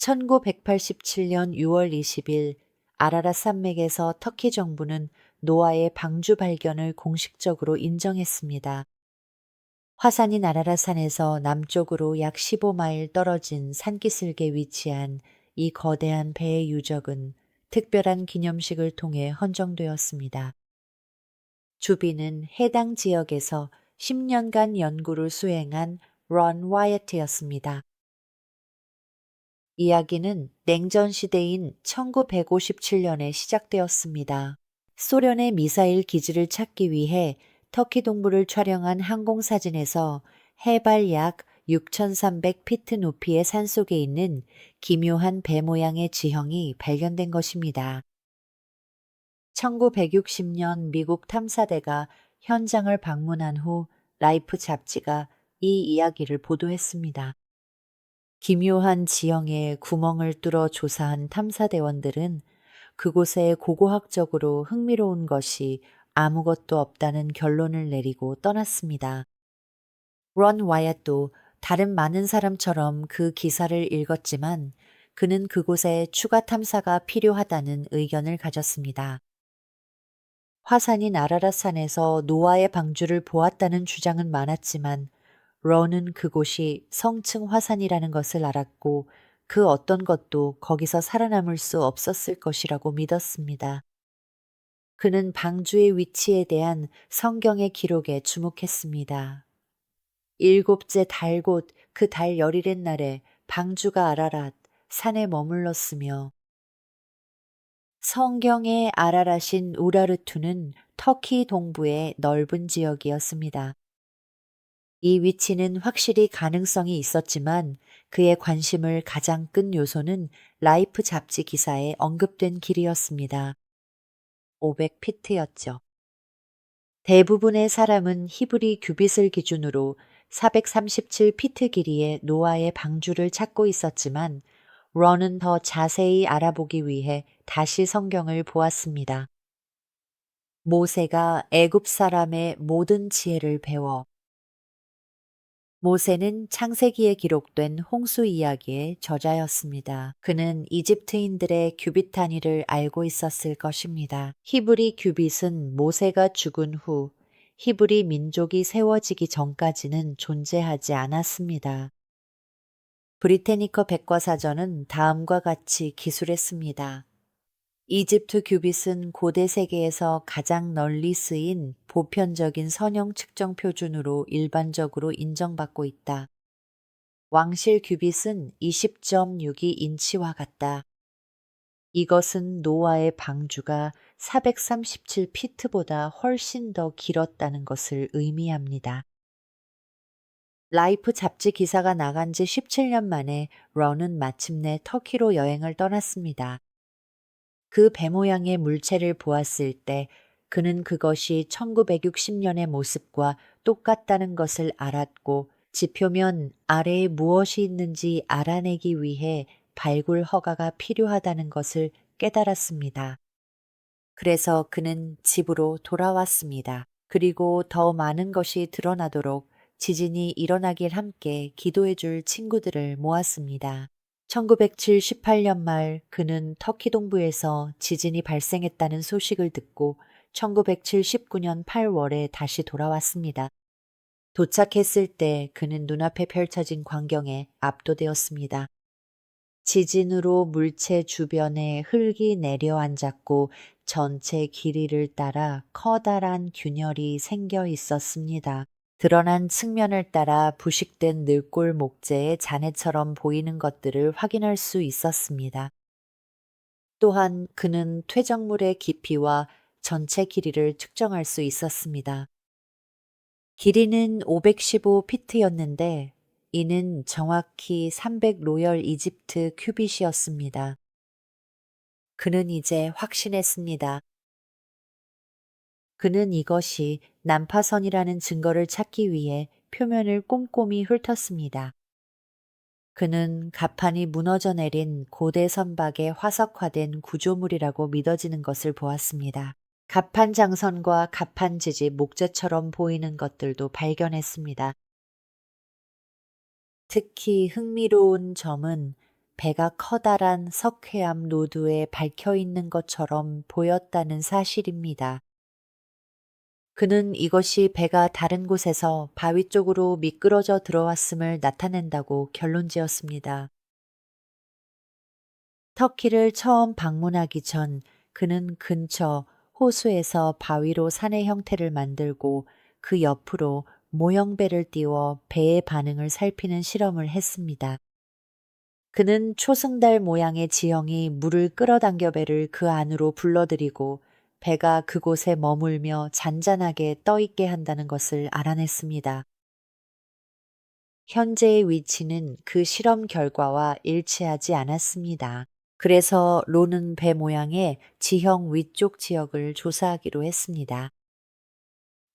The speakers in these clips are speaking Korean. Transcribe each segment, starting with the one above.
1987년 6월 20일 아라랏 산맥에서 터키 정부는 노아의 방주 발견을 공식적으로 인정했습니다. 화산인 아라랏 산에서 남쪽으로 약 15마일 떨어진 산기슭에 위치한 이 거대한 배의 유적은 특별한 기념식을 통해 헌정되었습니다. 주비는 해당 지역에서 10년간 연구를 수행한 런 와이어트였습니다. 이야기는 냉전 시대인 1957년에 시작되었습니다. 소련의 미사일 기지를 찾기 위해 터키 동부를 촬영한 항공사진에서 해발 약 6,300피트 높이의 산속에 있는 기묘한 배 모양의 지형이 발견된 것입니다. 1960년 미국 탐사대가 현장을 방문한 후 라이프 잡지가 이 이야기를 보도했습니다. 기묘한 지형에 구멍을 뚫어 조사한 탐사대원들은 그곳에 고고학적으로 흥미로운 것이 아무것도 없다는 결론을 내리고 떠났습니다. 런 와얏도 다른 많은 사람처럼 그 기사를 읽었지만 그는 그곳에 추가 탐사가 필요하다는 의견을 가졌습니다. 화산인 아라랏산에서 노아의 방주를 보았다는 주장은 많았지만 런은 그곳이 성층 화산이라는 것을 알았고 그 어떤 것도 거기서 살아남을 수 없었을 것이라고 믿었습니다. 그는 방주의 위치에 대한 성경의 기록에 주목했습니다. 일곱째 달 곧 그 달 열일의 날에 방주가 아라랏 산에 머물렀으며 성경의 아라랏인 우라르투는 터키 동부의 넓은 지역이었습니다. 이 위치는 확실히 가능성이 있었지만 그의 관심을 가장 끈 요소는 라이프 잡지 기사에 언급된 길이었습니다. 500피트였죠. 대부분의 사람은 히브리 규빗을 기준으로 437피트 길이의 노아의 방주를 찾고 있었지만 런은 더 자세히 알아보기 위해 다시 성경을 보았습니다. 모세가 애굽 사람의 모든 지혜를 배워 모세는 창세기에 기록된 홍수 이야기의 저자였습니다. 그는 이집트인들의 규빗 단위를 알고 있었을 것입니다. 히브리 규빗은 모세가 죽은 후 히브리 민족이 세워지기 전까지는 존재하지 않았습니다. 브리테니커 백과사전은 다음과 같이 기술했습니다. 이집트 규빗은 고대 세계에서 가장 널리 쓰인 보편적인 선형 측정 표준으로 일반적으로 인정받고 있다. 왕실 규빗은 20.62인치와 같다. 이것은 노아의 방주가 437피트보다 훨씬 더 길었다는 것을 의미합니다. 라이프 잡지 기사가 나간 지 17년 만에 런은 마침내 터키로 여행을 떠났습니다. 그 배 모양의 물체를 보았을 때 그는 그것이 1960년의 모습과 똑같다는 것을 알았고 지표면 아래에 무엇이 있는지 알아내기 위해 발굴 허가가 필요하다는 것을 깨달았습니다. 그래서 그는 집으로 돌아왔습니다. 그리고 더 많은 것이 드러나도록 지진이 일어나길 함께 기도해 줄 친구들을 모았습니다. 1978년 말 그는 터키 동부에서 지진이 발생했다는 소식을 듣고 1979년 8월에 다시 돌아왔습니다. 도착했을 때 그는 눈앞에 펼쳐진 광경에 압도되었습니다. 지진으로 물체 주변에 흙이 내려앉았고 전체 길이를 따라 커다란 균열이 생겨 있었습니다. 드러난 측면을 따라 부식된 늙골 목재의 잔해처럼 보이는 것들을 확인할 수 있었습니다. 또한 그는 퇴적물의 깊이와 전체 길이를 측정할 수 있었습니다. 길이는 515피트였는데 이는 정확히 300 로열 이집트 큐빗이었습니다. 그는 이제 확신했습니다. 그는 이것이 난파선이라는 증거를 찾기 위해 표면을 꼼꼼히 훑었습니다. 그는 가판이 무너져 내린 고대 선박의 화석화된 구조물이라고 믿어지는 것을 보았습니다. 가판 장선과 가판 지지 목재처럼 보이는 것들도 발견했습니다. 특히 흥미로운 점은 배가 커다란 석회암 노두에 박혀 있는 것처럼 보였다는 사실입니다. 그는 이것이 배가 다른 곳에서 바위 쪽으로 미끄러져 들어왔음을 나타낸다고 결론 지었습니다. 터키를 처음 방문하기 전 그는 근처 호수에서 바위로 산의 형태를 만들고 그 옆으로 모형배를 띄워 배의 반응을 살피는 실험을 했습니다. 그는 초승달 모양의 지형이 물을 끌어당겨 배를 그 안으로 불러들이고 배가 그곳에 머물며 잔잔하게 떠있게 한다는 것을 알아냈습니다. 현재의 위치는 그 실험 결과와 일치하지 않았습니다. 그래서 론은 배 모양의 지형 위쪽 지역을 조사하기로 했습니다.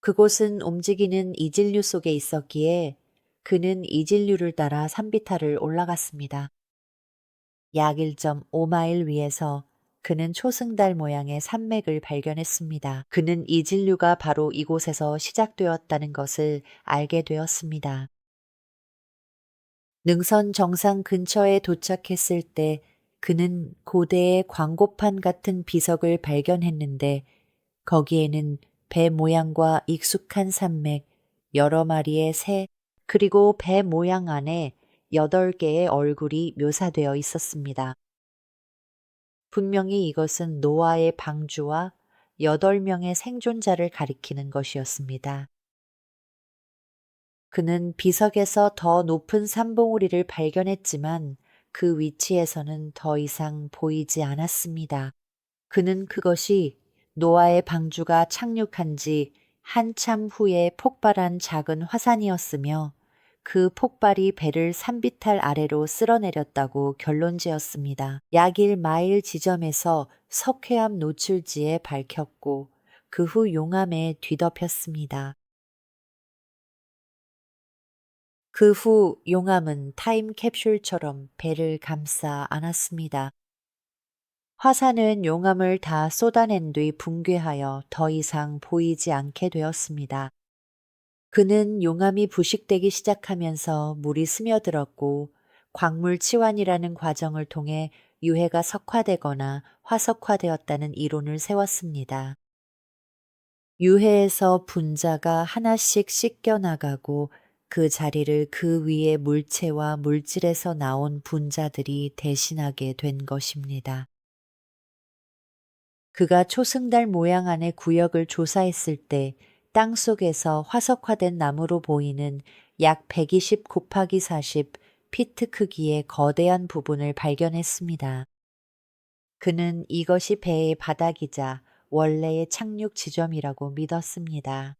그곳은 움직이는 이진류 속에 있었기에 그는 이진류를 따라 산비탈을 올라갔습니다. 약 1.5마일 위에서 그는 초승달 모양의 산맥을 발견했습니다. 그는 이진류가 바로 이곳에서 시작되었다는 것을 알게 되었습니다. 능선 정상 근처에 도착했을 때 그는 고대의 광고판 같은 비석을 발견했는데 거기에는 배 모양과 익숙한 산맥, 여러 마리의 새, 그리고 배 모양 안에 8개의 얼굴이 묘사되어 있었습니다. 분명히 이것은 노아의 방주와 8명의 생존자를 가리키는 것이었습니다. 그는 비석에서 더 높은 산봉우리를 발견했지만 그 위치에서는 더 이상 보이지 않았습니다. 그는 그것이 노아의 방주가 착륙한 지 한참 후에 폭발한 작은 화산이었으며 그 폭발이 배를 산비탈 아래로 쓸어내렸다고 결론지었습니다. 약 1마일 지점에서 석회암 노출지에 밝혔고 그 후 용암에 뒤덮였습니다. 그 후 용암은 타임캡슐처럼 배를 감싸 안았습니다. 화산은 용암을 다 쏟아낸 뒤 붕괴하여 더 이상 보이지 않게 되었습니다. 그는 용암이 부식되기 시작하면서 물이 스며들었고 광물 치환이라는 과정을 통해 유해가 석화되거나 화석화되었다는 이론을 세웠습니다. 유해에서 분자가 하나씩 씻겨나가고 그 자리를 그 위에 물체와 물질에서 나온 분자들이 대신하게 된 것입니다. 그가 초승달 모양 안의 구역을 조사했을 때 땅 속에서 화석화된 나무로 보이는 약 120 곱하기 40 피트 크기의 거대한 부분을 발견했습니다. 그는 이것이 배의 바닥이자 원래의 착륙 지점이라고 믿었습니다.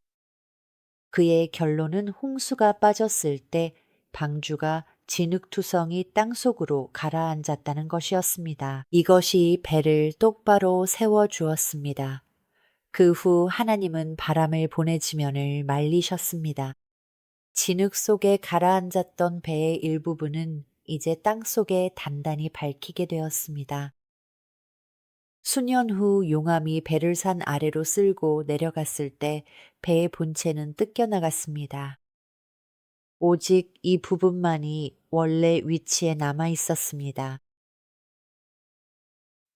그의 결론은 홍수가 빠졌을 때 방주가 진흙투성이 땅속으로 가라앉았다는 것이었습니다. 이것이 배를 똑바로 세워주었습니다. 그 후 하나님은 바람을 보내지면을 말리셨습니다. 진흙 속에 가라앉았던 배의 일부분은 이제 땅 속에 단단히 밝히게 되었습니다. 수년 후 용암이 배를 산 아래로 쓸고 내려갔을 때 배의 본체는 뜯겨나갔습니다. 오직 이 부분만이 원래 위치에 남아 있었습니다.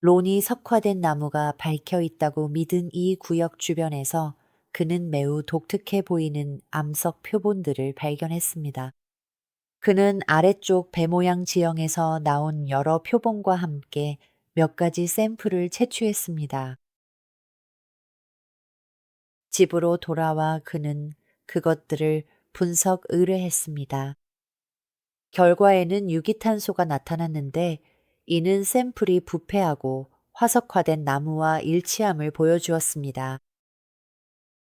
론이 석화된 나무가 밝혀 있다고 믿은 이 구역 주변에서 그는 매우 독특해 보이는 암석 표본들을 발견했습니다. 그는 아래쪽 배 모양 지형에서 나온 여러 표본과 함께 몇 가지 샘플을 채취했습니다. 집으로 돌아와 그는 그것들을 분석 의뢰했습니다. 결과에는 유기탄소가 나타났는데 이는 샘플이 부패하고 화석화된 나무와 일치함을 보여주었습니다.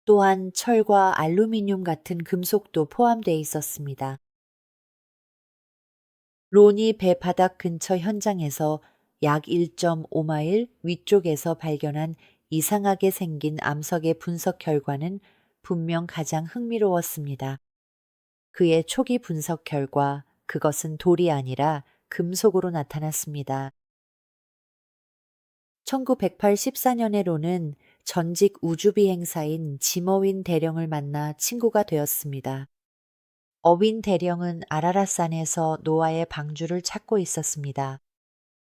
또한 철과 알루미늄 같은 금속도 포함되어 있었습니다. 론이 배 바닥 근처 현장에서 약 1.5마일 위쪽에서 발견한 이상하게 생긴 암석의 분석 결과는 분명 가장 흥미로웠습니다. 그의 초기 분석 결과 그것은 돌이 아니라 금속으로 나타났습니다. 1984년에 론은 전직 우주비행사인 짐어윈 대령을 만나 친구가 되었습니다. 어윈 대령은 아라랏산에서 노아의 방주를 찾고 있었습니다.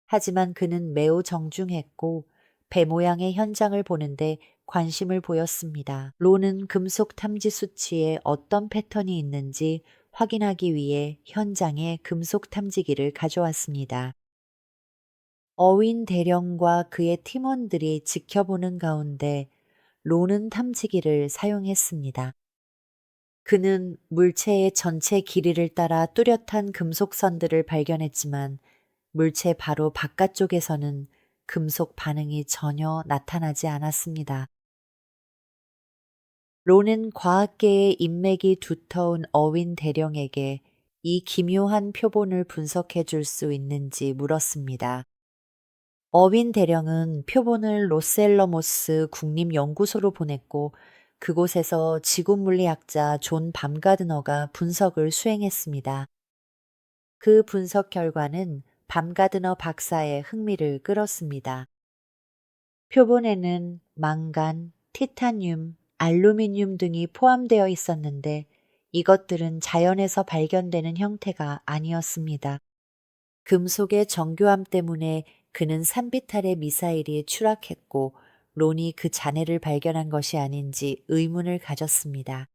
하지만 그는 매우 정중했고 배 모양의 현장을 보는데 관심을 보였습니다. 론은 금속 탐지 수치에 어떤 패턴이 있는지 확인하기 위해 현장에 금속 탐지기를 가져왔습니다. 어윈 대령과 그의 팀원들이 지켜보는 가운데 론은 탐지기를 사용했습니다. 그는 물체의 전체 길이를 따라 뚜렷한 금속 선들을 발견했지만 물체 바로 바깥쪽에서는 금속 반응이 전혀 나타나지 않았습니다. 론은 과학계의 인맥이 두터운 어윈 대령에게 이 기묘한 표본을 분석해 줄 수 있는지 물었습니다. 어윈 대령은 표본을 로스앨러모스 국립연구소로 보냈고 그곳에서 지구물리학자 존 밤가드너가 분석을 수행했습니다. 그 분석 결과는 밤가드너 박사의 흥미를 끌었습니다. 표본에는 망간, 티타늄, 알루미늄 등이 포함되어 있었는데 이것들은 자연에서 발견되는 형태가 아니었습니다. 금속의 정교함 때문에 그는 산비탈의 미사일이 추락했고 론이 그 잔해를 발견한 것이 아닌지 의문을 가졌습니다.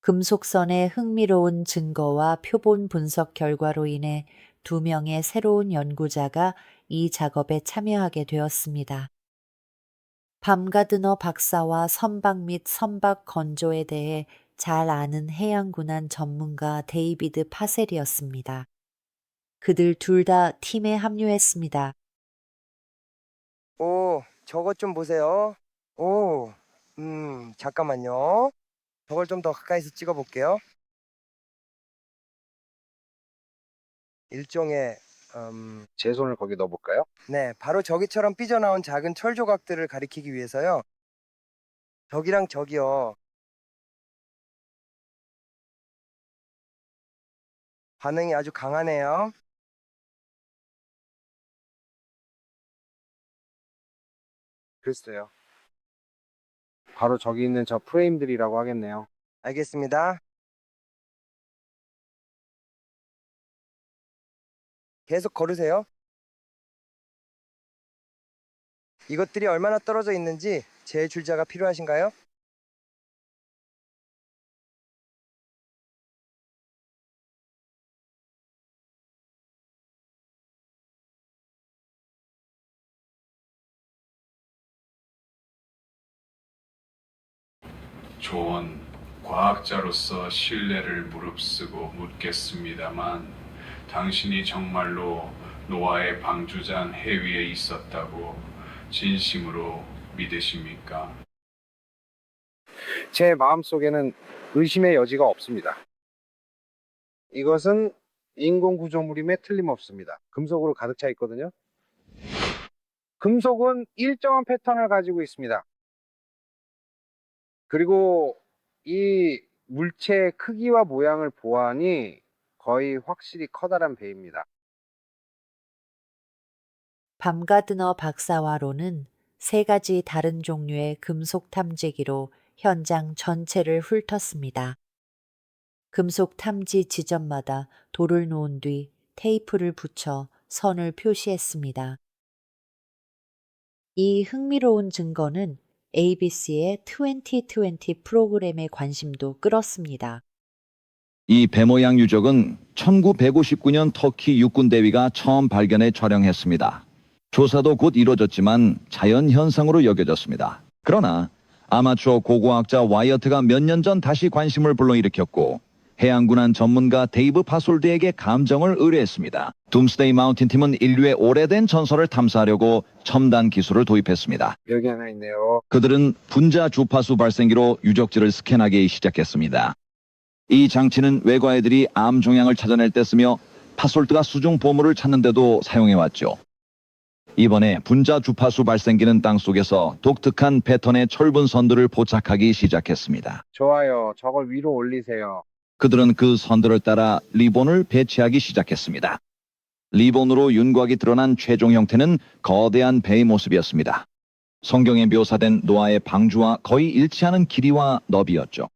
금속선의 흥미로운 증거와 표본 분석 결과로 인해 2명의 새로운 연구자가 이 작업에 참여하게 되었습니다. 밤가드너 박사와 선박 및 선박 건조에 대해 잘 아는 해양군한 전문가 데이비드 파셀이었습니다. 그들 둘 다 팀에 합류했습니다. 오, 저것 좀 보세요. 오, 잠깐만요. 저걸 좀 더 가까이서 찍어볼게요. 일종의, 제 손을 거기 넣어볼까요? 네, 바로 저기처럼 삐져나온 작은 철 조각들을 가리키기 위해서요. 저기랑 저기요. 반응이 아주 강하네요. 글쎄요. 바로 저기 있는 저 프레임들이라고 하겠네요. 알겠습니다. 계속 걸으세요. 이것들이 얼마나 떨어져 있는지 제 줄자가 필요하신가요? 조언, 과학자로서 신뢰를 무릅쓰고 묻겠습니다만 당신이 정말로 노아의 방주장 해위에 있었다고 진심으로 믿으십니까? 제 마음속에는 의심의 여지가 없습니다. 이것은 인공 구조물임에 틀림없습니다. 금속으로 가득 차 있거든요. 금속은 일정한 패턴을 가지고 있습니다. 그리고 이 물체의 크기와 모양을 보아하니 거의 확실히 커다란 배입니다. 밤가드너 박사와 론은 3가지 다른 종류의 금속 탐지기로 현장 전체를 훑었습니다. 금속 탐지 지점마다 돌을 놓은 뒤 테이프를 붙여 선을 표시했습니다. 이 흥미로운 증거는 ABC의 2020 프로그램의 관심도 끌었습니다. 이 배 모양 유적은 1959년 터키 육군 대위가 처음 발견해 촬영했습니다. 조사도 곧 이루어졌지만 자연 현상으로 여겨졌습니다. 그러나 아마추어 고고학자 와이어트가 몇 년 전 다시 관심을 불러일으켰고 해양군한 전문가 데이브 파솔드에게 감정을 의뢰했습니다. 둠스데이 마운틴 팀은 인류의 오래된 전설을 탐사하려고 첨단 기술을 도입했습니다. 여기 하나 있네요. 그들은 분자 주파수 발생기로 유적지를 스캔하기 시작했습니다. 이 장치는 외과애들이 암 종양을 찾아낼 때 쓰며 파솔트가 수중 보물을 찾는데도 사용해왔죠. 이번에 분자 주파수 발생기는 땅속에서 독특한 패턴의 철분 선들을 포착하기 시작했습니다. 좋아요. 저걸 위로 올리세요. 그들은 그 선들을 따라 리본을 배치하기 시작했습니다. 리본으로 윤곽이 드러난 최종 형태는 거대한 배의 모습이었습니다. 성경에 묘사된 노아의 방주와 거의 일치하는 길이와 너비였죠.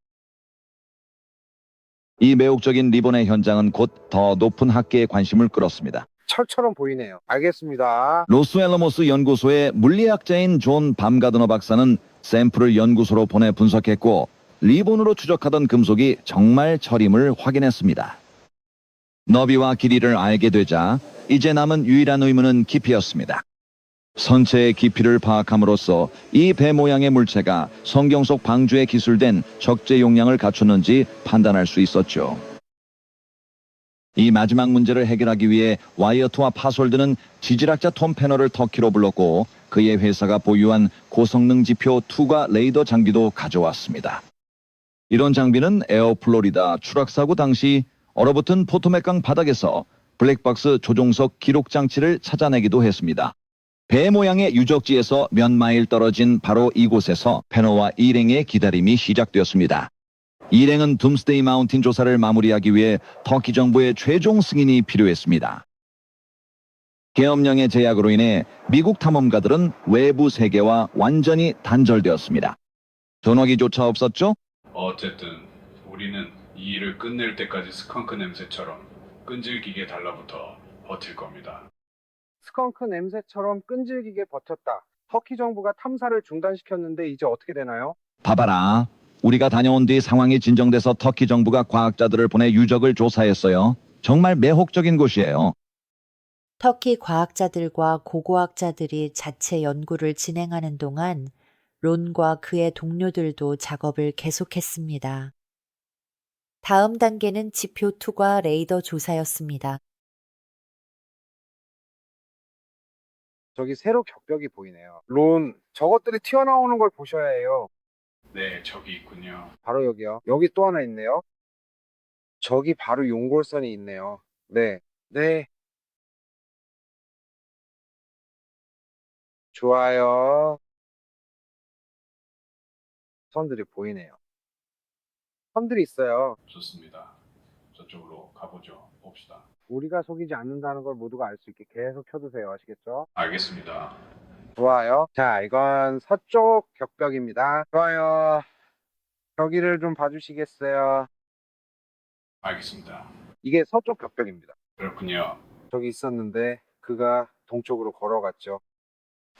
이 매혹적인 리본의 현장은 곧 더 높은 학계의 관심을 끌었습니다. 철처럼 보이네요. 알겠습니다. 로스앨러모스 연구소의 물리학자인 존 밤가드너 박사는 샘플을 연구소로 보내 분석했고 리본으로 추적하던 금속이 정말 철임을 확인했습니다. 너비와 길이를 알게 되자 이제 남은 유일한 의문은 깊이였습니다. 선체의 깊이를 파악함으로써 이 배 모양의 물체가 성경 속 방주에 기술된 적재 용량을 갖췄는지 판단할 수 있었죠. 이 마지막 문제를 해결하기 위해 와이어트와 파솔드는 지질학자 톰 패널을 터키로 불렀고 그의 회사가 보유한 고성능 지표 투과 레이더 장비도 가져왔습니다. 이런 장비는 에어 플로리다 추락사고 당시 얼어붙은 포토맥강 바닥에서 블랙박스 조종석 기록 장치를 찾아내기도 했습니다. 배 모양의 유적지에서 몇 마일 떨어진 바로 이곳에서 패너와 일행의 기다림이 시작되었습니다. 일행은 둠스데이 마운틴 조사를 마무리하기 위해 터키 정부의 최종 승인이 필요했습니다. 계엄령의 제약으로 인해 미국 탐험가들은 외부 세계와 완전히 단절되었습니다. 전화기조차 없었죠? 어쨌든 우리는 이 일을 끝낼 때까지 스컹크 냄새처럼 끈질기게 달라붙어 버틸 겁니다. 스컹크 냄새처럼 끈질기게 버텼다. 터키 정부가 탐사를 중단시켰는데 이제 어떻게 되나요? 봐봐라. 우리가 다녀온 뒤 상황이 진정돼서 터키 정부가 과학자들을 보내 유적을 조사했어요. 정말 매혹적인 곳이에요. 터키 과학자들과 고고학자들이 자체 연구를 진행하는 동안 론과 그의 동료들도 작업을 계속했습니다. 다음 단계는 지표 투과 레이더 조사였습니다. 저기 세로 격벽이 보이네요. 론, 저것들이 튀어나오는 걸 보셔야 해요. 네, 저기 있군요. 바로 여기요. 여기 또 하나 있네요. 저기 바로 용골선이 있네요. 네, 네. 좋아요. 선들이 보이네요. 선들이 있어요. 좋습니다. 저쪽으로 가보죠. 봅시다. 우리가 속이지 않는다는 걸 모두가 알 수 있게 계속 켜두세요. 아시겠죠? 알겠습니다. 좋아요. 자, 이건 서쪽 격벽입니다. 좋아요. 저기를 좀 봐주시겠어요? 알겠습니다. 이게 서쪽 격벽입니다. 그렇군요. 저기 있었는데 그가 동쪽으로 걸어갔죠.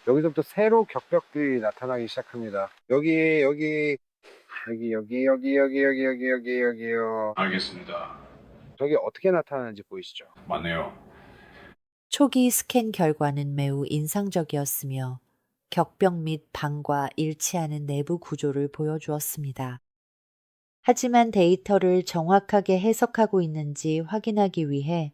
여기서부터 세로 격벽들이 나타나기 시작합니다. 여기요. 알겠습니다. 저기 어떻게 나타나는지 보이시죠? 맞네요. 초기 스캔 결과는 매우 인상적이었으며 격벽 및 방과 일치하는 내부 구조를 보여주었습니다. 하지만 데이터를 정확하게 해석하고 있는지 확인하기 위해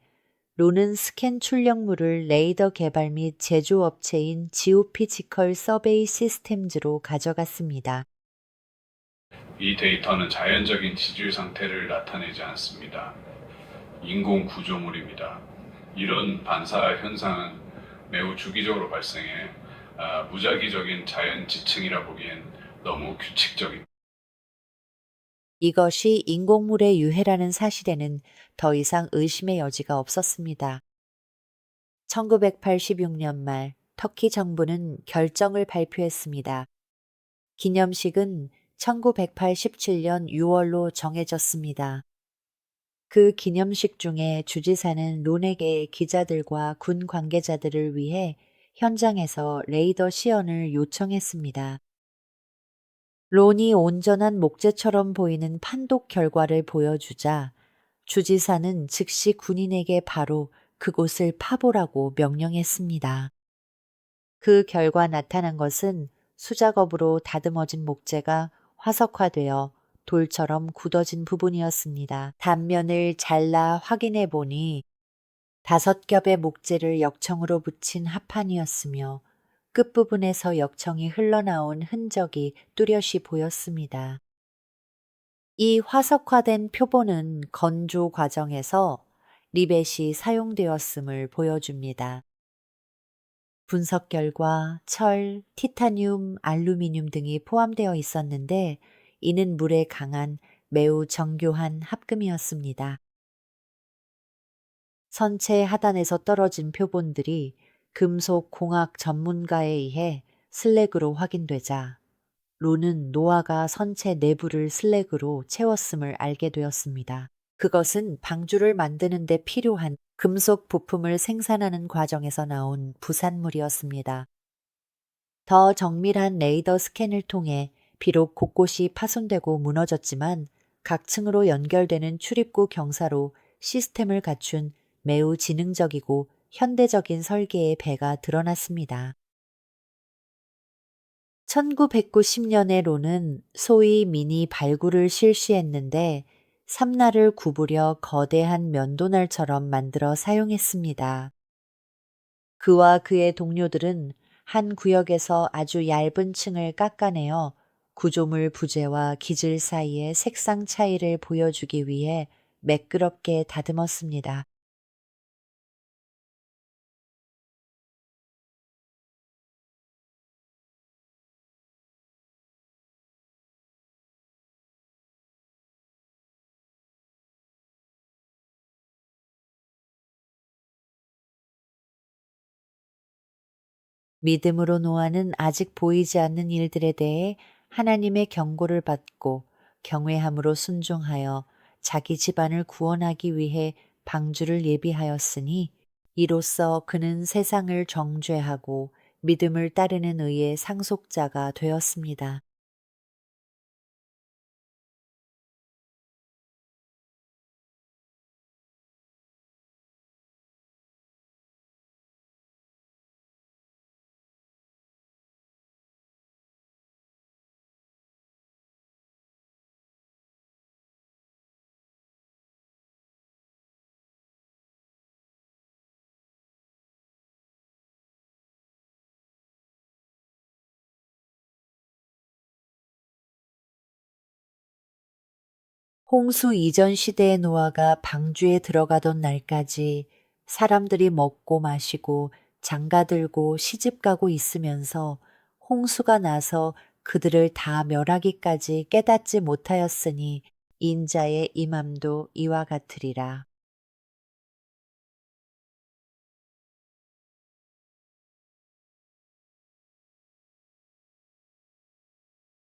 론은 스캔 출력물을 레이더 개발 및 제조업체인 지오피지컬 서베이 시스템즈로 가져갔습니다. 이 데이터는 자연적인 지질 상태를 나타내지 않습니다. 인공 구조물입니다. 이런 반사 현상은 매우 주기적으로 발생해 무작위적인 자연 지층이라 보기엔 너무 규칙적입니다. 이것이 인공물의 유해라는 사실에는 더 이상 의심의 여지가 없었습니다. 1986년 말 터키 정부는 결정을 발표했습니다. 기념식은 1987년 6월로 정해졌습니다. 그 기념식 중에 주지사는 론에게 기자들과 군 관계자들을 위해 현장에서 레이더 시연을 요청했습니다. 론이 온전한 목재처럼 보이는 판독 결과를 보여주자 주지사는 즉시 군인에게 바로 그곳을 파보라고 명령했습니다. 그 결과 나타난 것은 수작업으로 다듬어진 목재가 화석화되어 돌처럼 굳어진 부분이었습니다. 단면을 잘라 확인해 보니 5겹의 목재를 역청으로 붙인 합판이었으며 끝부분에서 역청이 흘러나온 흔적이 뚜렷이 보였습니다. 이 화석화된 표본은 건조 과정에서 리벳이 사용되었음을 보여줍니다. 분석 결과 철, 티타늄, 알루미늄 등이 포함되어 있었는데 이는 물에 강한 매우 정교한 합금이었습니다. 선체 하단에서 떨어진 표본들이 금속 공학 전문가에 의해 슬랙으로 확인되자 론은 노아가 선체 내부를 슬랙으로 채웠음을 알게 되었습니다. 그것은 방주를 만드는 데 필요한 금속 부품을 생산하는 과정에서 나온 부산물이었습니다. 더 정밀한 레이더 스캔을 통해 비록 곳곳이 파손되고 무너졌지만 각 층으로 연결되는 출입구 경사로 시스템을 갖춘 매우 지능적이고 현대적인 설계의 배가 드러났습니다. 1990년에 론은 소위 미니 발굴을 실시했는데 삼날을 구부려 거대한 면도날처럼 만들어 사용했습니다. 그와 그의 동료들은 한 구역에서 아주 얇은 층을 깎아내어 구조물 부재와 기질 사이의 색상 차이를 보여주기 위해 매끄럽게 다듬었습니다. 믿음으로 노아는 아직 보이지 않는 일들에 대해 하나님의 경고를 받고 경외함으로 순종하여 자기 집안을 구원하기 위해 방주를 예비하였으니 이로써 그는 세상을 정죄하고 믿음을 따르는 의의 상속자가 되었습니다. 홍수 이전 시대의 노아가 방주에 들어가던 날까지 사람들이 먹고 마시고 장가들고 시집가고 있으면서 홍수가 나서 그들을 다 멸하기까지 깨닫지 못하였으니 인자의 임함도 이와 같으리라.